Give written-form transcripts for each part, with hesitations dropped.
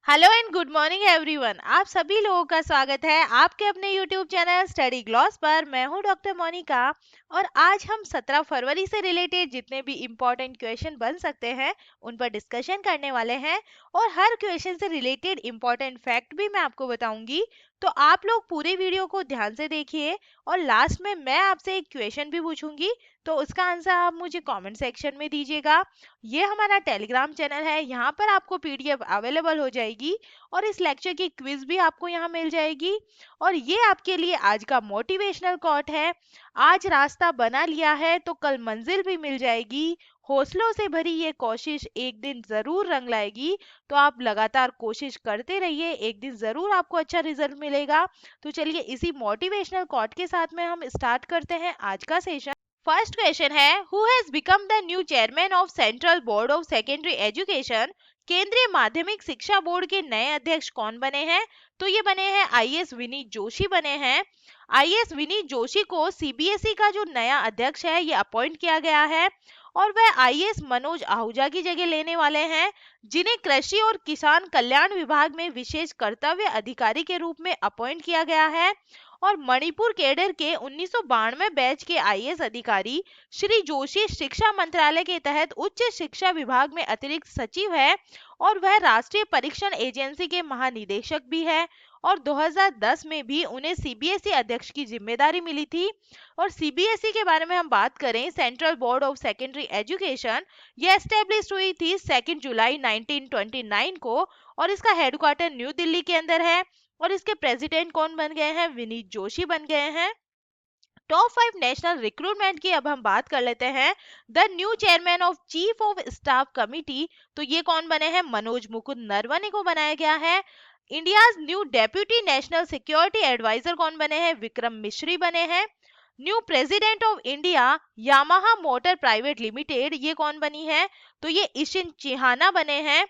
Hello and good morning everyone. आप सभी लोगों का स्वागत है आपके अपने यूट्यूब चैनल स्टडी ग्लॉस पर। मैं हूं डॉक्टर मोनिका और आज हम 17 फरवरी से रिलेटेड जितने भी इम्पोर्टेंट क्वेश्चन बन सकते हैं उन पर डिस्कशन करने वाले हैं और हर क्वेश्चन से रिलेटेड इम्पोर्टेंट फैक्ट भी मैं आपको बताऊंगी। तो आप लोग पूरे वीडियो को ध्यान से देखिए और लास्ट में मैं आपसे एक क्वेश्चन भी पूछूंगी, तो उसका आंसर आप मुझे कमेंट सेक्शन में दीजिएगा। ये हमारा टेलीग्राम चैनल है, यहाँ पर आपको पीडीएफ अवेलेबल हो जाएगी और इस लेक्चर की क्विज भी आपको यहाँ मिल जाएगी। और ये आपके लिए आज का मोटिवेशनल कोट है, आज रास्ता बना लिया है तो कल मंजिल भी मिल जाएगी। हौसलों से भरी ये कोशिश एक दिन जरूर रंग लाएगी। तो आप लगातार कोशिश करते रहिए, एक दिन जरूर आपको अच्छा रिजल्ट मिलेगा। तो चलिए इसी मोटिवेशनल कोट के साथ में हम स्टार्ट करते हैं आज का सेशन। फर्स्ट क्वेश्चन है, who has become the new chairman of central board of secondary education? केंद्रीय माध्यमिक शिक्षा बोर्ड के नए अध्यक्ष कौन बने हैं? तो ये बने हैं आईएएस विनीत जोशी बने हैं। आईएएस विनीत जोशी को सीबीएसई का जो नया अध्यक्ष है ये अपॉइंट किया गया है और वह आईएएस मनोज आहूजा की जगह लेने वाले हैं, जिन्हें कृषि और किसान कल्याण विभाग में विशेष कर्तव्य अधिकारी के रूप में अपॉइंट किया गया है। और मणिपुर कैडर के 1992 बैच के आईएएस अधिकारी श्री जोशी शिक्षा मंत्रालय के तहत उच्च शिक्षा विभाग में अतिरिक्त सचिव है और वह राष्ट्रीय परीक्षण एजेंसी के महानिदेशक भी है। और 2010 में भी उन्हें सीबीएसई अध्यक्ष की जिम्मेदारी मिली थी। और सीबीएसई के बारे में हम बात करें, central board of secondary education, यह एस्टेब्लिश हुई थी 2 जुलाई 1929 को और इसका हेडक्वार्टर न्यू दिल्ली के अंदर है। और इसके प्रेसिडेंट कौन बन गए हैं? विनीत जोशी बन गए हैं। टॉप 5 नेशनल रिक्रूटमेंट की अब हम बात कर लेते हैं। The new chairman of chief of staff committee, तो ये कौन बने हैं? मनोज मुकुंद नरवणे को बनाया गया है। India's new deputy national security adviser कौन बने हैं? विक्रम मिश्री बने हैं। New president of India Yamaha Motor Private Limited, ये कौन बनी है? तो ये इशिन चिहाना बने हैं।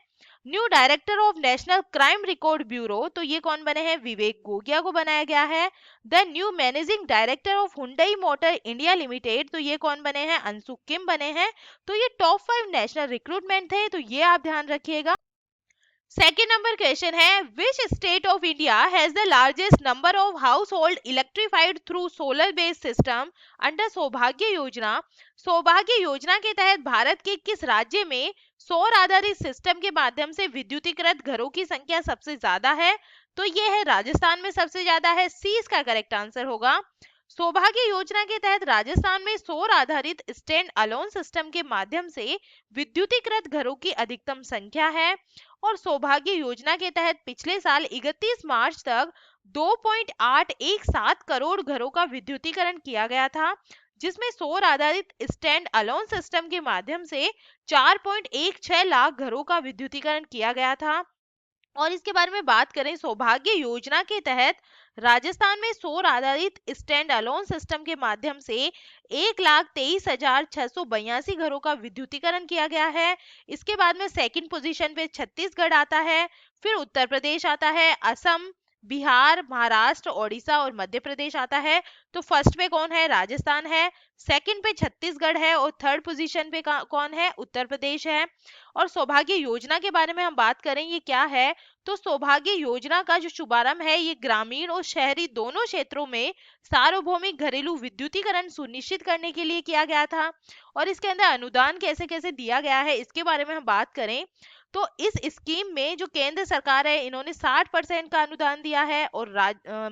New director of national crime record bureau, तो ये कौन बने हैं? विवेक गोगिया को बनाया गया है। The new managing director of Hyundai motor India limited, तो ये कौन बने हैं? अंशु किम बने हैं। तो ये टॉप 5 नेशनल रिक्रूटमेंट थे, तो ये आप ध्यान रखिएगा। सेकेंड नंबर क्वेश्चन है, which state of India has the largest number of house hold electrified through solar based system under सौभाग्य योजना? सौभाग्य योजना के तहत भारत के किस राज्य में सौर आधारित सिस्टम के माध्यम से विद्युतीकृत घरों की संख्या सबसे ज्यादा है? तो ये है राजस्थान में सबसे ज्यादा है। सी इसका करेक्ट आंसर होगा। सौभाग्य योजना के तहत राजस्थान में सौर आधारित स्टैंड अलोन सिस्टम के माध्यम से विद्युतीकृत घरों की अधिकतम संख्या है। और सौभाग्य योजना के तहत पिछले साल 31 मार्च तक 2.817 करोड़ घरों का विद्युतीकरण किया गया था, जिसमें सौर आधारित स्टैंड अलोन सिस्टम के माध्यम से 4.16 लाख घरों का विद्युतीकरण किया गया था। और इसके बारे में बात करें, सौभाग्य योजना के तहत राजस्थान में सौर आधारित स्टैंड अलोन सिस्टम के माध्यम से 1,23,682 घरों का विद्युतीकरण किया गया है। इसके बाद में सेकंड पोजीशन पे छत्तीसगढ़ आता है, फिर उत्तर प्रदेश आता है, असम, बिहार, महाराष्ट्र, ओडिशा और मध्य प्रदेश आता है। तो फर्स्ट पे कौन है? राजस्थान है। सेकंड पे छत्तीसगढ़ है और थर्ड पोजीशन पे कौन है? उत्तर प्रदेश है। और सौभाग्य योजना के बारे में हम बात करें, ये क्या है? तो सौभाग्य योजना का जो शुभारंभ है ये ग्रामीण और शहरी दोनों क्षेत्रों में सार्वभौमिक घरेलू विद्युतीकरण सुनिश्चित करने के लिए किया गया था। और इसके अंदर अनुदान कैसे कैसे दिया गया है इसके बारे में हम बात करें, तो इस स्कीम में जो केंद्र सरकार है इन्होंने 60% का अनुदान दिया है और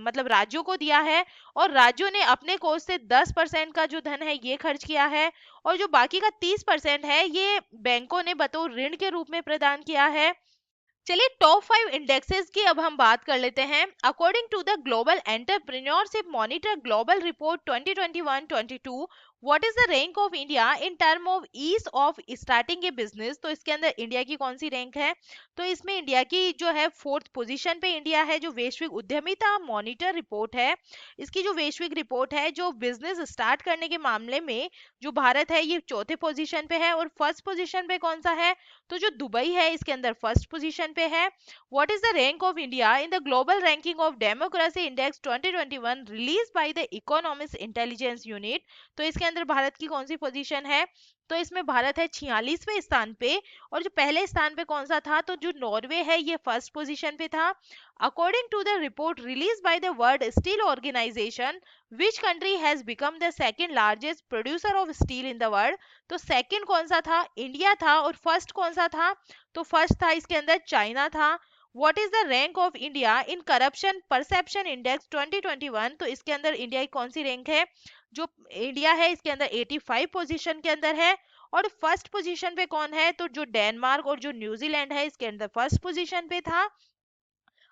मतलब राज्यों को दिया है और राज्यों ने अपने कोष से 10% का जो धन है ये खर्च किया है और जो बाकी का 30% है ये बैंकों ने बतौर ऋण के रूप में प्रदान किया है। चलिए टॉप 5 इंडेक्सेस की अब हम बात कर लेते हैं। According to the global entrepreneurship monitor global report 2021-22, what is the rank of India in term of ease of starting a business? तो इसके अंदर इंडिया की कौन सी रैंक है? तो इसमें इंडिया की जो है 4th पोजीशन पे इंडिया है। जो वैश्विक उद्यमिता मॉनिटर रिपोर्ट है, इसकी जो वैश्विक रिपोर्ट है जो बिजनेस स्टार्ट करने के मामले में जो भारत है ये 4थे पोजीशन पे है। और फर्स्ट पोजीशन पे कौन सा है? तो जो दुबई है इसके अंदर फर्स्ट पोजीशन पे है। What is the rank of India in the global ranking of democracy index 2021 release by the economics intelligence unit? तो इसके अंदर भारत की कौन सी पोजीशन है, तो इसमें भारत है 46वें स्थान पे। और जो पहले स्थान पे कौन सा था, तो जो नॉर्वे है ये फर्स्ट पोजीशन पे था। According to the report release by the world steel organisation, which country has become the second largest producer of steel in the world. तो सेकंड कौन सा था, इंडिया था। और फर्स्ट कौन सा था, तो फर्स्ट था इसके अंदर चाइना था। What is the rank of India in corruption perception index 2021, तो इसके अंदर इंडिया की कौन सी रैंक है, जो इंडिया है इसके अंदर 85 पोजीशन के अंदर है। और फर्स्ट पोजीशन पे कौन है, तो जो डेनमार्क और जो न्यूजीलैंड है इसके अंदर फर्स्ट पोजीशन पे था।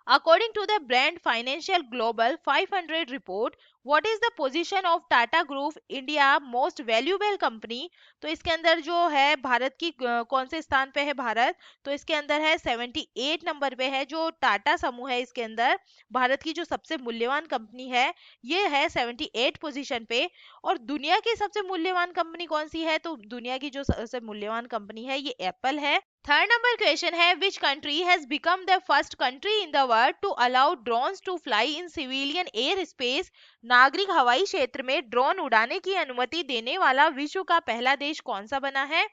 According to the Brand Financial Global 500 report, what is the position of Tata Group India most valuable company? तो इसके अंदर जो है भारत की कौन से स्थान पे है भारत, तो इसके अंदर है 78 नंबर पे है। जो टाटा समूह है इसके अंदर भारत की जो सबसे मूल्यवान कंपनी है ये है 78 पोजीशन पे। और दुनिया की सबसे मूल्यवान कंपनी कौन सी है, तो दुनिया की जो सबसे मूल्यवान कंपनी है ये एप्पल है। थर्ड नंबर क्वेश्चन है, which country has become the first country in the world to allow drones to fly in civilian air space. नागरिक हवाई क्षेत्र में ड्रोन उड़ाने की अनुमति देने वाला विश्व का पहला देश कौन सा बना है,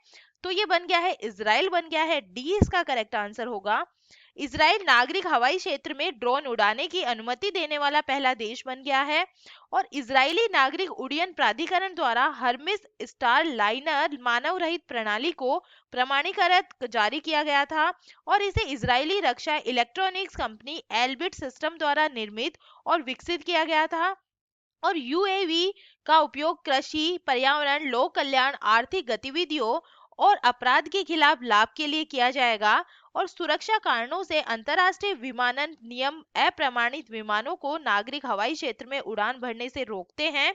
तो ये बन गया है इजराइल बन गया है। डी इसका करेक्ट आंसर होगा। इजराइल नागरिक हवाई क्षेत्र में ड्रोन उड़ाने की अनुमति देने वाला पहला देश बन गया है। और इजरायली नागरिक उड्डयन प्राधिकरण द्वारा हर्मिस स्टार लाइनर मानव रहित प्रणाली को प्रमाणीकृत जारी किया गया था। और इसे इजरायली रक्षा इलेक्ट्रॉनिक्स कंपनी एल्बिट सिस्टम द्वारा निर्मित और विकसित किया गया था। और यूएवी का उपयोग कृषि, पर्यावरण, लोक कल्याण, आर्थिक गतिविधियों और अपराध के खिलाफ लाभ के लिए किया जाएगा। और सुरक्षा कारणों से अंतर्राष्ट्रीय विमानन नियम अप्रमाणित विमानों को नागरिक हवाई क्षेत्र में उड़ान भरने से रोकते हैं।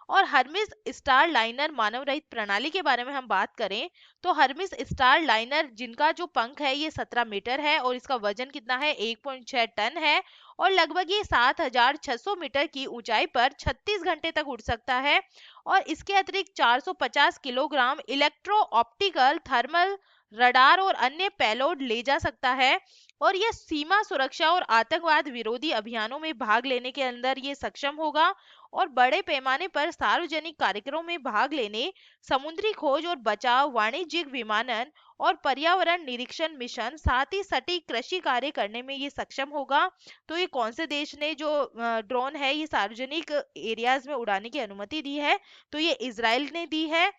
और हर्मिस स्टार लाइनर मानव रहित प्रणाली के बारे में हम बात करें, तो हर्मिस स्टार लाइनर जिनका जो पंख है ये 17 मीटर है और इसका वजन कितना है 1.6 टन है। और लगभग ये 7600 मीटर की ऊंचाई पर 36 घंटे तक उड़ सकता है। और इसके अतिरिक्त 450 kilogram electro optical thermal radar और अन्य पेलोड ले जा सकता है। और यह सीमा सुरक्षा और आतंकवाद विरोधी अभियानों में भाग लेने के अंदर ये सक्षम होगा। और बड़े पैमाने पर सार्वजनिक कार्यक्रमों में भाग लेने, समुद्री खोज और बचाव, वाणिज्यिक विमानन और पर्यावरण निरीक्षण मिशन, साथ ही सटीक कृषि कार्य करने में ये सक्षम होगा। तो ये कौन से देश ने जो ड्रोन है ये सार्वजनिक एरियाज में उड़ाने की अनुमति दी है, तो ये इजराइल ने दी है।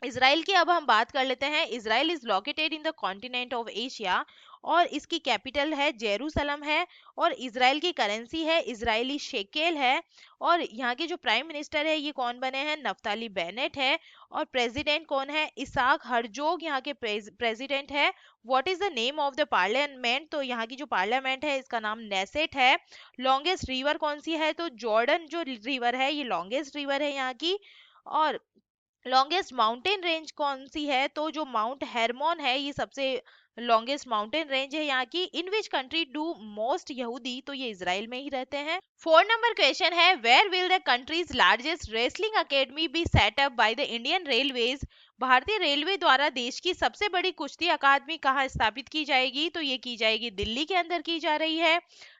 इसराइल की अब हम बात कर लेते हैं। Israel is located in the continent of Asia और इसकी कैपिटल है जेरूसलम है। और इसराइल की करेंसी है इजरायली शेकेल है। और यहाँ के जो प्राइम मिनिस्टर है ये कौन बने हैं, नफ्ताली बेनेट है। और प्रेसिडेंट कौन है, इसाक हर्जोग यहाँ के प्रेसिडेंट है। What is the name of the parliament, तो यहाँ की जो पार्लियामेंट है इसका नाम नेसेट है। लॉन्गेस्ट रिवर कौन सी है, तो जॉर्डन जो रिवर है ये लॉन्गेस्ट रिवर है यहाँ की। और लॉन्गेस्ट माउंटेन रेंज कौन सी है, तो जो माउंट हेरमोन है ये सबसे लॉन्गेस्ट माउंटेन रेंज है यहाँ की। In which country do most यहूदी, तो ये इजराइल में ही रहते हैं। 4 नंबर क्वेश्चन है, where will the country's largest wrestling academy be set up by the Indian railways. भारतीय रेलवे द्वारा देश की सबसे बड़ी कुश्ती अकादमी कहाँ स्थापित की जाएगी, तो ये की जाएगी दिल्ली के अंदर की जा रही है।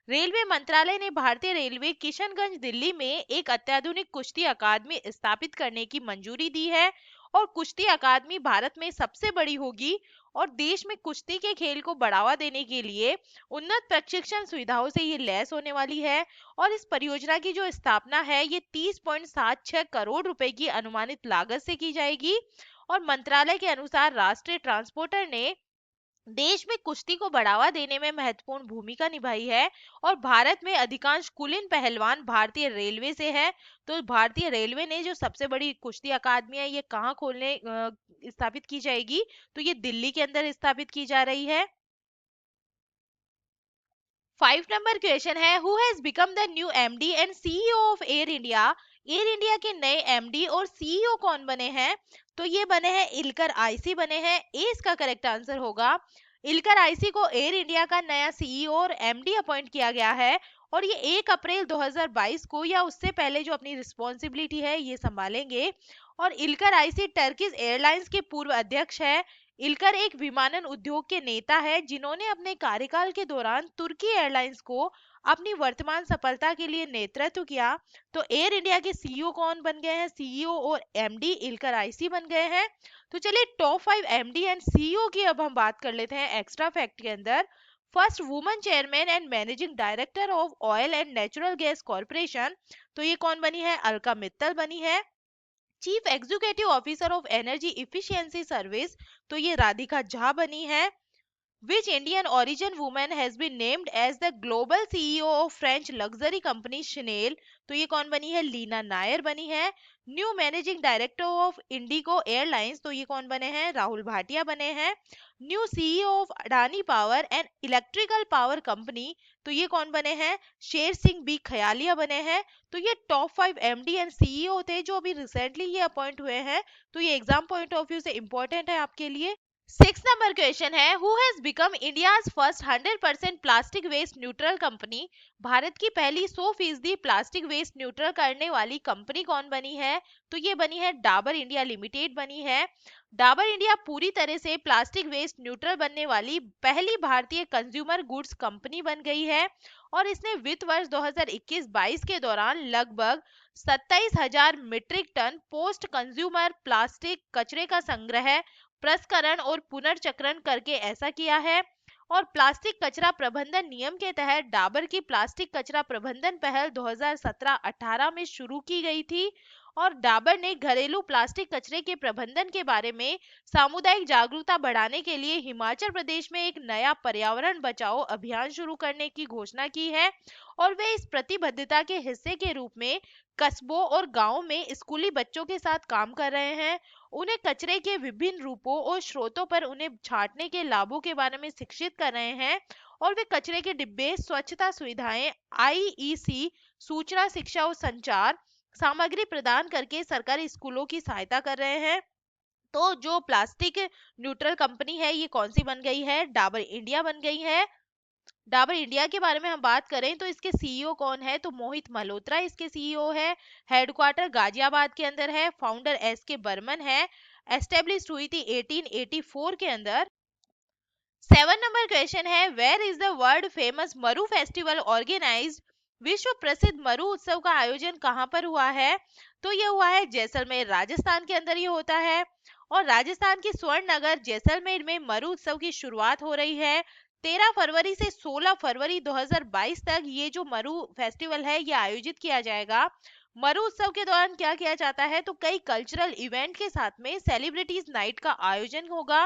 रेलवे मंत्रालय ने भारतीय रेलवे किशनगंज दिल्ली में एक अत्याधुनिक कुश्ती अकादमी स्थापित करने की मंजूरी दी है। और कुश्ती अकादमी भारत में सबसे बड़ी होगी और देश में कुश्ती के खेल को बढ़ावा देने के लिए उन्नत प्रशिक्षण सुविधाओं से ये लैस होने वाली है। और इस परियोजना की जो स्थापना है ये 30.76 करोड़ रुपए की अनुमानित लागत से की जाएगी। और मंत्रालय के अनुसार राष्ट्रीय ट्रांसपोर्टर ने देश में कुश्ती को बढ़ावा देने में महत्वपूर्ण भूमिका निभाई है। और भारत में अधिकांश कुलीन पहलवान भारतीय रेलवे से है। तो भारतीय रेलवे ने जो सबसे बड़ी कुश्ती अकादमी है ये कहाँ खोलने स्थापित की जाएगी, तो ये दिल्ली के अंदर स्थापित की जा रही है। 5 नंबर क्वेश्चन है, who has become the new MD and CEO of air India. Air India के नए एमडी और सीईओ कौन बने हैं, तो ये बने हैं इलकर आईसी बने हैं। ए इसका करेक्ट आंसर होगा। इलकर आईसी को एयर इंडिया का नया सीईओ और एमडी अपॉइंट किया गया है। और ये 1 अप्रैल 2022 को या उससे पहले जो अपनी रिस्पॉन्सिबिलिटी है ये संभालेंगे। और इलकर आईसी टर्किश एयरलाइंस के पूर्व अध्यक्ष है। इलकर एक विमानन उद्योग के नेता है जिन्होंने अपने कार्यकाल के दौरान तुर्की एयरलाइंस को अपनी वर्तमान सफलता के लिए नेतृत्व किया। तो एयर इंडिया के सीईओ कौन बन गए हैं? सीईओ और एमडी इलकर आईसी बन गए हैं। तो चलिए टॉप 5 एमडी एंड सीईओ की अब हम बात कर लेते हैं एक्स्ट्रा फैक्ट के अंदर। First woman chairman and managing director of oil and natural gas corporation, तो ये कौन बनी है? अलका मित्तल बनी है। Chief executive officer of energy efficiency service, तो ये राधिका झा बनी है। Which Indian origin woman has been named as the global CEO of French luxury company Chanel? तो ये कौन बनी है? लीना नायर बनी है। New managing director of Indigo airlines, तो ये कौन बने हैं? राहुल भाटिया बने हैं। New CEO of Adani power and electrical power company, तो ये कौन बने हैं? शेर सिंह बी खयालिया बने हैं। तो ये टॉप 5 एमडी एंड सीईओ थे जो अभी रिसेंटली ये अपॉइंट हुए हैं। तो ये एग्जाम पॉइंट ऑफ व्यू से इंपॉर्टेंट है आपके लिए। 6 नंबर क्वेश्चन है, who has become India's first 100% plastic waste neutral company? भारत की पहली 100% प्लास्टिक वेस्ट न्यूट्रल करने वाली कंपनी कौन बनी है? तो ये बनी है डाबर इंडिया लिमिटेड बनी है। डाबर इंडिया पूरी तरह से प्लास्टिक वेस्ट न्यूट्रल बनने वाली पहली भारतीय कंज्यूमर गुड्स कंपनी बन गई है और इसने वित्त वर्ष 2021-22 के दौरान लगभग 27,000 metric tonne post consumer plastic कचरे का संग्रह, प्रसंस्करण और पुनर्चक्रण करके ऐसा किया है। और प्लास्टिक कचरा प्रबंधन नियम के तहत डाबर की प्लास्टिक कचरा प्रबंधन पहल 2017-18 में शुरू की गई थी और डाबर ने घरेलू प्लास्टिक कचरे के प्रबंधन के बारे में सामुदायिक जागरूकता बढ़ाने के लिए हिमाचल प्रदेश में एक नया पर्यावरण बचाओ अभियान शुरू करने की घोषणा की है और वे इस प्रतिबद्धता के हिस्से के रूप में कस्बों और गांवों में स्कूली बच्चों के साथ काम कर रहे हैं। उन्हें कचरे के विभिन्न रूपों और स्रोतों पर उन्हें छांटने के लाभों के बारे में शिक्षित कर रहे हैं और वे कचरे के डिब्बे, स्वच्छता सुविधाएं, आईईसी, सूचना शिक्षा और संचार सामग्री प्रदान करके सरकारी स्कूलों की सहायता कर रहे हैं। तो जो प्लास्टिक न्यूट्रल कंपनी है ये कौन सी बन गई है? डाबर इंडिया बन गई है। डाबर इंडिया के बारे में हम बात करें तो इसके सीईओ कौन है? तो मोहित मल्होत्रा इसके सीईओ है। हेडक्वार्टर गाजियाबाद के अंदर है। फाउंडर एस के बर्मन है। एस्टेब्लिश हुई थी 1884 के अंदर। 7 नंबर क्वेश्चन है, where is the world famous Maru festival organised? विश्व प्रसिद्ध मरु उत्सव का आयोजन कहाँ पर हुआ है? तो ये हुआ है जैसलमेर, राजस्थान के अंदर ये होता है और राजस्थान के स्वर्ण नगर जैसलमेर में मरु उत्सव की शुरुआत हो रही है। 13 फरवरी से 16 फरवरी 2022 तक ये जो मरु फेस्टिवल है ये आयोजित किया जाएगा। मरु उत्सव के दौरान क्या किया जाता है? तो कई कल्चरल इवेंट के साथ में सेलिब्रिटीज नाइट का आयोजन होगा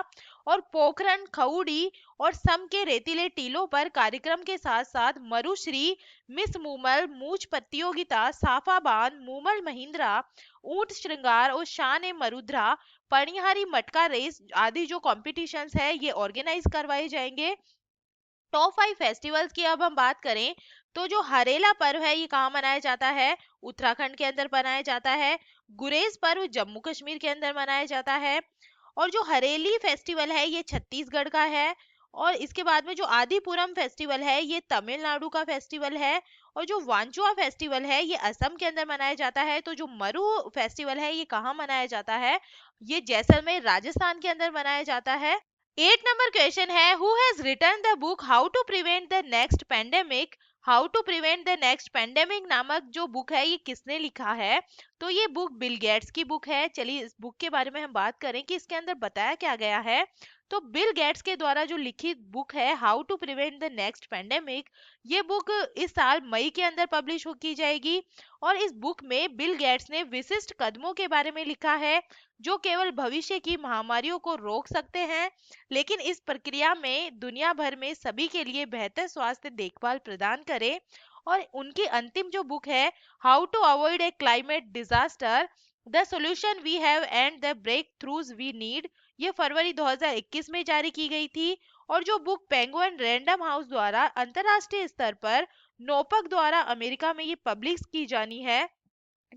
और पोखरन, खउड़ी और सम के रेतीले टीलों पर कार्यक्रम के साथ साथ मरुश्री, मिस मूमल, मूछ प्रतियोगिता, साफा बांध, मूमल महिंद्रा, ऊंट श्रृंगार और शान ए मरुद्रा, पणिहारी मटका रेस आदि जो कॉम्पिटिशन्स है ये ऑर्गेनाइज करवाए जाएंगे। टॉप 5 फेस्टिवल्स की अब हम बात करें तो जो हरेला पर्व है ये कहाँ मनाया जाता है? उत्तराखंड के अंदर मनाया जाता है। गुरेज पर्व जम्मू कश्मीर के अंदर मनाया जाता है और जो हरेली फेस्टिवल है ये छत्तीसगढ़ का है। और इसके बाद में जो आदिपुरम फेस्टिवल है ये तमिलनाडु का फेस्टिवल है और जो वांचुआ फेस्टिवल है ये असम के अंदर मनाया जाता है। तो जो मरु फेस्टिवल है ये कहाँ मनाया जाता है? ये जैसलमेर, राजस्थान के अंदर मनाया जाता है। 8 नंबर क्वेश्चन है, who has written the book how to prevent the next pandemic? How to prevent the next pandemic नामक जो बुक है ये किसने लिखा है? तो ये बुक बिल गेट्स की बुक है। चलिए इस बुक के बारे में हम बात करें कि इसके अंदर बताया क्या गया है। तो बिल गेट्स के द्वारा जो लिखित बुक है how to prevent the next pandemic, ये बुक इस साल मई के अंदर पब्लिश की जाएगी और इस बुक में बिल गेट्स ने विशिष्ट कदमों के बारे में लिखा है जो केवल भविष्य की महामारियों को रोक सकते हैं लेकिन इस प्रक्रिया में दुनिया भर में सभी के लिए बेहतर स्वास्थ्य देखभाल प्रदान करे। और उनकी अंतिम जो बुक है how to avoid a climate disaster, the solution we have and the breakthroughs we need, ये फरवरी 2021 में जारी की गई थी। और जो बुक पेंगुइन रैंडम हाउस द्वारा अंतरराष्ट्रीय स्तर पर नोपक द्वारा अमेरिका में ये पब्लिश की जानी है।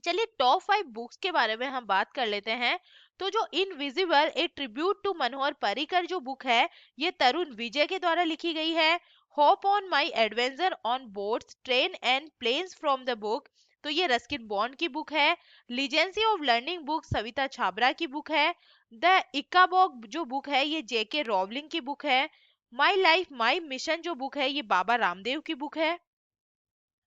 चलिए टॉप 5 बुक्स के बारे में हम बात कर लेते हैं। तो जो invisible A tribute to Manohar Parrikar जो बुक है ये तरुण विजय के द्वारा लिखी गई है। Hope on my adventure on boats, train and planes from the book तो ये रस्किन बॉन्ड की बुक है। Legacy of learning book Savita Chhabra की बुक है। द इक्काबॉग जो बुक है ये जेके रॉवलिंग की बुक है। माई लाइफ माई मिशन जो बुक है ये बाबा रामदेव की बुक है।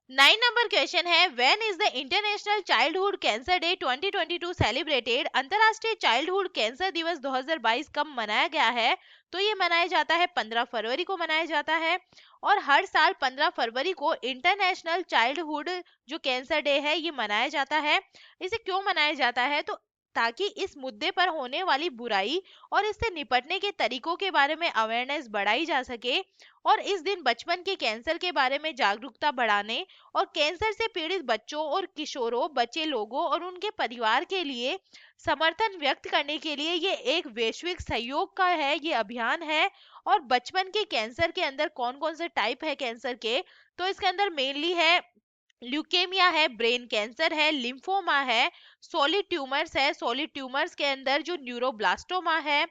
9 नंबर क्वेश्चन है, when is the international childhood cancer day 2022 celebrated? अंतरराष्ट्रीय चाइल्डहुड कैंसर दिवस 2022 कब मनाया गया है? तो ये मनाया जाता है 15 फरवरी को मनाया जाता है। और हर साल 15 फरवरी को इंटरनेशनल चाइल्डहुड जो कैंसर डे है ये मनाया जाता है। इसे क्यों मनाया जाता है? तो ताकि इस मुद्दे पर होने वाली बुराई और इससे निपटने के तरीकों के बारे में अवेयरनेस बढ़ाई जा सके, और इस दिन बचपन के कैंसर के बारे में जागरूकता बढ़ाने और कैंसर से पीड़ित बच्चों और किशोरों, बच्चे लोगों और उनके परिवार के लिए समर्थन व्यक्त करने के लिए ये एक वैश्विक सहयोग का है, ये अभियान है। और बचपन के कैंसर के अंदर कौन कौन से टाइप है कैंसर के? तो इसके अंदर मेनली है ल्यूकेमिया है, ब्रेन कैंसर है, लिम्फोमा है, सॉलिड ट्यूमर्स है, सॉलिड ट्यूमर्स के अंदर जो न्यूरोब्लास्टोमा है,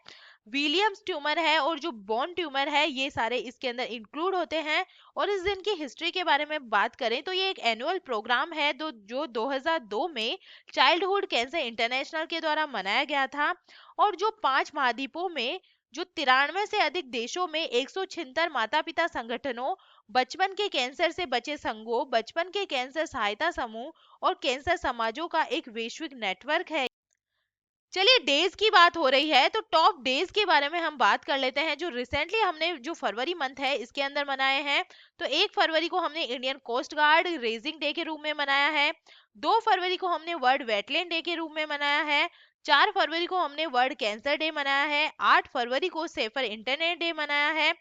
विलियम्स ट्यूमर है और जो बोन ट्यूमर है, ये सारे इसके अंदर इंक्लूड होते हैं। और इस दिन की हिस्ट्री के बारे में बात करें तो ये एक एनुअल प्रोग्राम है जो 2002 में चाइल्डहुड कैंसर इंटरनेशनल के द्वारा मनाया गया था। और जो 5 महाद्वीपों में जो 93 से अधिक देशों में 176 माता पिता संगठनों, बचपन के कैंसर से बचे संघों, बचपन के कैंसर सहायता समूह और कैंसर समाजों का एक वैश्विक नेटवर्क है। चलिए डेज की बात हो रही है तो टॉप डेज के बारे में हम बात कर लेते हैं जो रिसेंटली हमने जो फरवरी मंथ है इसके अंदर मनाए हैं। तो 1 फरवरी को हमने Indian coast guard raising day के रूप में मनाया है। 2 फरवरी को हमने वर्ल्ड वेटलैंड डे के रूप में मनाया है। 4 फरवरी को हमने वर्ल्ड कैंसर डे मनाया है। 8 फरवरी को सेफर इंटरनेट डे मनाया है।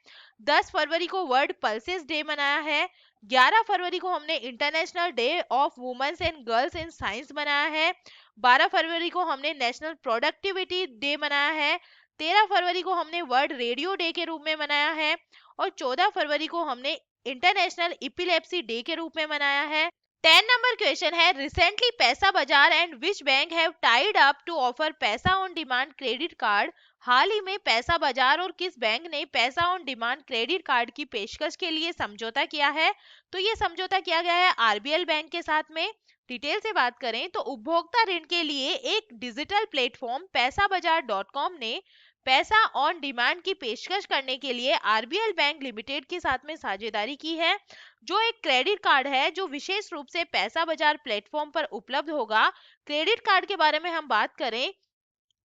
10 फरवरी को वर्ल्ड पल्सेस डे मनाया है। 11 फरवरी को हमने international day of women's and girls in science मनाया है। 12 फरवरी को हमने नेशनल प्रोडक्टिविटी डे मनाया है। 13 फरवरी को हमने वर्ल्ड रेडियो डे के रूप में मनाया है। और 14 फरवरी को हमने इंटरनेशनल इपिलेप्सी डे के रूप में मनाया है। 10 नंबर क्वेश्चन है, recently Paisabazaar and which bank have tied up to offer Paisa on demand credit card? हाल ही में पैसा बाजार और किस बैंक ने पैसा ऑन डिमांड क्रेडिट कार्ड की पेशकश के लिए समझौता किया है? तो ये समझौता किया गया है आरबीएल बैंक के साथ में। डिटेल से बात करें तो उपभोक्ता ऋण के लिए एक डिजिटल प्लेटफॉर्म पैसा बाजार .com ने पैसा ऑन डिमांड की पेशकश करने के लिए आरबीएल बैंक लिमिटेड के साथ में साझेदारी की है, जो एक क्रेडिट कार्ड है जो विशेष रूप से पैसा बाजार प्लेटफॉर्म पर उपलब्ध होगा। क्रेडिट कार्ड के बारे में हम बात करें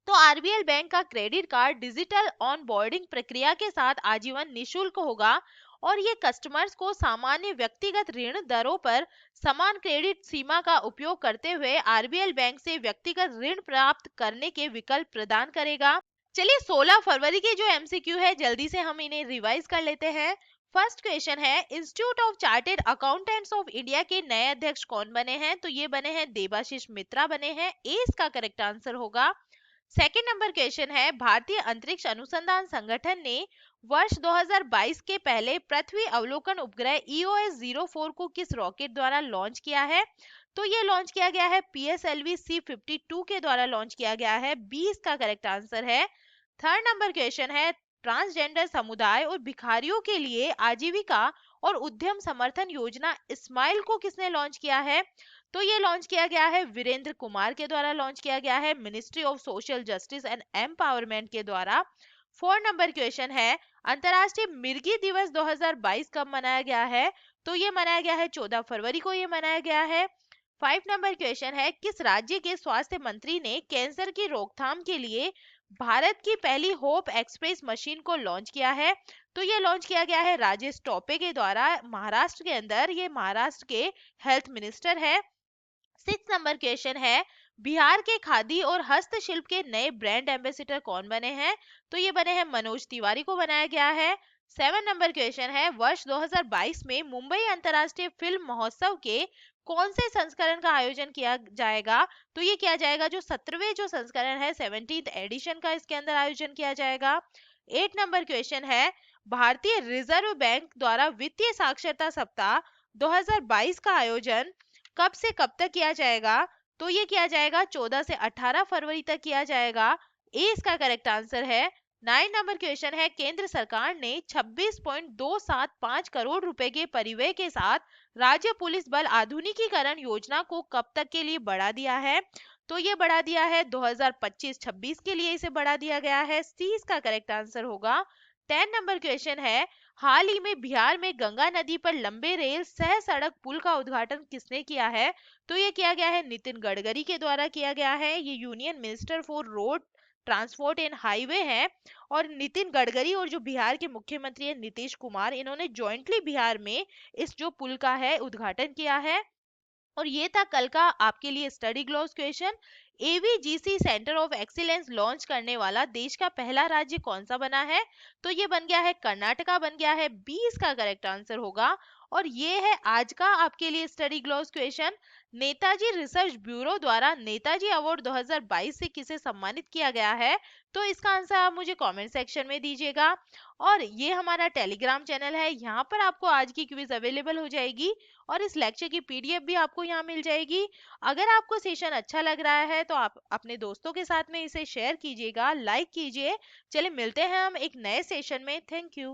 तो आरबीएल बैंक का credit card digital on boarding प्रक्रिया के साथ आजीवन निशुल्क होगा और ये कस्टमर्स को सामान्य व्यक्तिगत ऋण दरों पर समान क्रेडिट सीमा का उपयोग करते हुए आरबीएल बैंक से व्यक्तिगत ऋण प्राप्त करने के विकल्प प्रदान करेगा। चलिए 16 फरवरी के जो एमसीक्यू है जल्दी से हम इन्हें रिवाइज कर लेते हैं। फर्स्ट क्वेश्चन है, institute of chartered accountants of India के नए अध्यक्ष कौन बने हैं? तो ये बने हैं देबाशीष मित्रा बने हैं। ए इसका करेक्ट आंसर होगा। सेकेंड नंबर क्वेश्चन है, भारतीय अंतरिक्ष अनुसंधान संगठन ने वर्ष 2022 के पहले पृथ्वी अवलोकन उपग्रह EOS-04 को किस रॉकेट द्वारा लॉन्च किया है? तो ये लॉन्च किया गया है PSLV C-52 के द्वारा लॉन्च किया गया है। बी इसका करेक्ट आंसर है। थर्ड नंबर क्वेश्चन है, ट्रांसजेंडर समुदाय और भिखारियों के लिए आजीविका और उद्यम समर्थन योजना स्माइल को किसने लॉन्च किया है? तो ये लॉन्च किया गया है वीरेंद्र कुमार के द्वारा लॉन्च किया गया है, ministry of social justice and empowerment के द्वारा। 4 नंबर क्वेश्चन है, अंतरराष्ट्रीय मिर्गी दिवस 2022 कब मनाया गया है? तो ये मनाया गया है 14 फरवरी को ये मनाया गया है। 5 नंबर क्वेश्चन है, किस राज्य के स्वास्थ्य मंत्री ने कैंसर की रोकथाम के लिए भारत की पहली होप एक्सप्रेस मशीन को लॉन्च किया है? तो ये लॉन्च किया गया है राजेश टोपे के द्वारा महाराष्ट्र के अंदर, ये महाराष्ट्र के हेल्थ मिनिस्टर है। 6 नंबर क्वेश्चन है, बिहार के खादी और हस्तशिल्प के नए ब्रांड एम्बेसडर कौन बने हैं? तो ये बने हैं मनोज तिवारी को बनाया गया है। 7 नंबर क्वेश्चन है, वर्ष 2022 में मुंबई अंतर्राष्ट्रीय फिल्म महोत्सव के कौन से संस्करण का आयोजन किया जाएगा? तो ये किया जाएगा जो 17वें जो संस्करण है 17th एडिशन का इसके अंदर आयोजन किया जाएगा। 8 नंबर क्वेश्चन है, भारतीय रिजर्व बैंक द्वारा वित्तीय साक्षरता सप्ताह 2022 का आयोजन कब से कब तक किया जाएगा? तो ये किया जाएगा 14 से 18 फरवरी तक किया जाएगा। ए इसका करेक्ट आंसर है। 9 नंबर क्वेश्चन है, केंद्र सरकार ने 26.275 करोड़ रुपए के परिव्यय के साथ राज्य पुलिस बल आधुनिकीकरण योजना को कब तक के लिए बढ़ा दिया है? तो ये बढ़ा दिया है 2025-26 के लिए इसे बढ़ा दिया गया है। सी इसका करेक्ट आंसर होगा। 10 नंबर क्वेश्चन है, हाल ही में बिहार में गंगा नदी पर लंबे रेल सह सड़क पुल का उद्घाटन किसने किया है? तो ये किया गया है नितिन गडकरी के द्वारा किया गया है। ये union minister for road transport and highway है। और नितिन गडकरी और जो बिहार के मुख्यमंत्री है नीतीश कुमार, इन्होंने जॉइंटली बिहार में इस जो पुल का है उद्घाटन किया है। और ये था कल का आपके लिए study gloss question. AVGC centre of excellence launch करने वाला देश का पहला राज्य कौन सा बना है? तो ये बन गया है कर्नाटका बन गया है। बी इसका करेक्ट आंसर होगा। और ये है आज का आपके लिए study gloss question. Netaji research bureau द्वारा नेताजी अवार्ड 2022 से किसे सम्मानित किया गया है? तो इसका आंसर आप मुझे कमेंट सेक्शन में दीजिएगा। और ये हमारा टेलीग्राम चैनल है, यहाँ पर आपको आज की क्विज अवेलेबल हो जाएगी और इस लेक्चर की पीडीएफ भी आपको यहाँ मिल जाएगी। अगर आपको सेशन अच्छा लग रहा है तो आप अपने दोस्तों के साथ में इसे शेयर कीजिएगा, लाइक कीजिए। चलिए मिलते हैं हम एक नए सेशन में। Thank you.